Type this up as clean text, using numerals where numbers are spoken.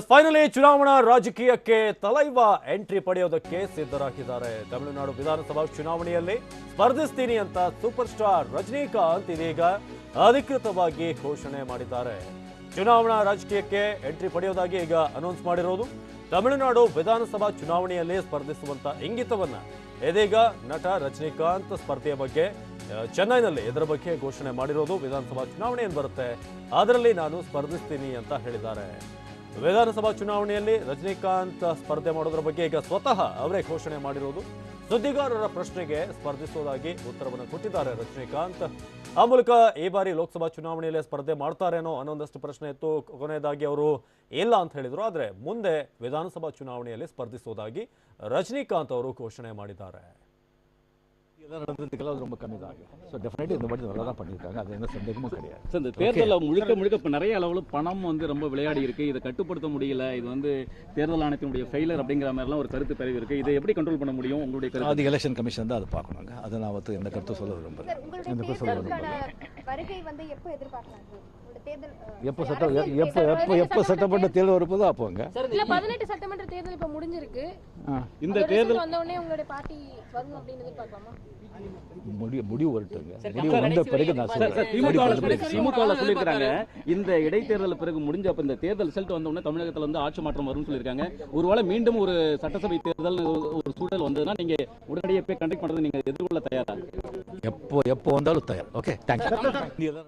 Finally ಚುನಾವಣಾ ರಾಜಕೀಯಕ್ಕೆ ತಲೈವ entry ಪಡೆಯೋದಕ್ಕೆ ಸಿದ್ಧರಾಗಿದ್ದಾರೆ. ತಮಿಳುನಾಡು ವಿಧಾನಸಭಾ ಚುನಾವಣೆಯಲ್ಲಿ ಸ್ಪರ್ಧಿಸ್ತೀನಿ ಅಂತ ಸೂಪರ್ ಸ್ಟಾರ್ ರಜನಿಕಾಂತ್ ಇದೀಗ ಅಧಿಕೃತವಾಗಿ ಘೋಷಣೆ ಮಾಡಿದ್ದಾರೆ. ಚುನಾವಣಾ ರಾಜಕೀಯಕ್ಕೆ ಎಂಟ್ರಿ ಪಡೆಯೋದಾಗಿ ಈಗ ಅನೌನ್ಸ್ ಮಾಡಿರೋದು. ತಮಿಳುನಾಡು ವಿಧಾನಸಭಾ ಚುನಾವಣೆಯಲ್ಲಿ ಸ್ಪರ್ಧಿಸುವಂತ ಇಂಗಿತವನ್ನ ಇದೀಗ ನಟ ರಜನಿಕಾಂತ್ ಸ್ಪರ್ಧೆಯ ಬಗ್ಗೆ ಚೆನ್ನೈನಲ್ಲಿ ಇದರ ಬಗ್ಗೆ ಘೋಷಣೆ ಮಾಡಿರೋದು. ವಿಧಾನಸಭಾ ಚುನಾವಣೆ ಏನು ಬರುತ್ತೆ ಅದರಲ್ಲಿ ನಾನು ಸ್ಪರ್ಧಿಸ್ತೀನಿ ಅಂತ ಹೇಳಿದ್ದಾರೆ. ವಿಧಾನಸಭಾ ಚುನಾವಣೆಯಲ್ಲಿ ರಜನಿಕಾಂತ್ ಸ್ಪರ್ಧೆ ಮಾಡೋದ್ರ ಬಗ್ಗೆ ಈಗ ಸ್ವತಃ ಅವರೇ ಘೋಷಣೆ ಮಾಡಿರೋದು. ಸುದ್ದಿಗಾರರ ಪ್ರಶ್ನೆಗೆ ಸ್ಪರ್ಧಿಸುವುದಾಗಿ ಉತ್ತರವನ್ನು ಕೊಟ್ಟಿದ್ದಾರೆ ರಜನಿಕಾಂತ್. ಆ ಮೂಲಕ ಈ ಬಾರಿ ಲೋಕಸಭಾ ಚುನಾವಣೆಯಲ್ಲಿ ಸ್ಪರ್ಧೆ ಮಾಡ್ತಾರೇನೋ ಅನ್ನೊಂದಷ್ಟು ಪ್ರಶ್ನೆ ಇತ್ತು. ಕೊನೆಯದಾಗಿ ಅವರು ಇಲ್ಲ ಅಂತ ಹೇಳಿದ್ರು. ಆದರೆ ಮುಂದೆ ವಿಧಾನಸಭಾ ಚುನಾವಣೆಯಲ್ಲಿ ಸ್ಪರ್ಧಿಸುವುದಾಗಿ ರಜನಿಕಾಂತ್ ಅವರು ಘೋಷಣೆ ಮಾಡಿದ್ದಾರೆ. ரொம்ப கம்மி தான். ஸோ டெஃபினெட்லி இந்த மாதிரி நல்லா தான் பண்ணியிருக்காங்க. அது எந்த சந்தேகமும் கிடையாது. சார், இந்த தேர்தலில் முழுக்க இப்போ நிறைய அளவில் பணம் ரொம்ப விளையாடி இருக்கு. இதை கட்டுப்படுத்த முடியல. இது தேர்தல் ஆணையத்தினுடைய ஃபெயிலர் அப்படிங்கிற மாதிரிலாம் ஒரு கருத்து பரவி இருக்கு. இதை எப்படி கண்ட்ரோல் பண்ண முடியும் உங்களுடைய கருத்து? அது எலெக்ஷன் கமிஷன் தான் அதை பார்க்கணுங்க. அதை நான் எந்த கருத்து சொல்ல விரும்புகிறேன். எப்போ சட்டமன்ற தேர்தல் வரும்போது அப்போங்க. 18 சட்டமன்ற தேர்தல் இப்ப முடிஞ்சிருக்கு. இந்த தேர்தல் வந்த உடனே உங்களுடைய பார்ட்டி வரும் அப்படின்னு எதிர்பார்க்கலாமா? முடிவு வரட்டுங்க. முடிவு வந்த பிறகு நான் திமுக சொல்லியிருக்காங்க இந்த இடைத்தேர்தல் பிறகு முடிஞ்ச அப்ப இந்த தேர்தல் ரிசல்ட் வந்த உடனே தமிழகத்தில் ஆட்சி மாற்றம் வரும்னு சொல்லியிருக்காங்க. ஒருவேளை மீண்டும் ஒரு சட்டசபை தேர்தல் ஒரு சூழல் வந்ததுன்னா நீங்க உடனடியாக போய் கண்டக்ட் பண்றது நீங்க எதிர்கொள்ள தயாரா? எப்போ வந்தாலும் தயார். Okay, thank you.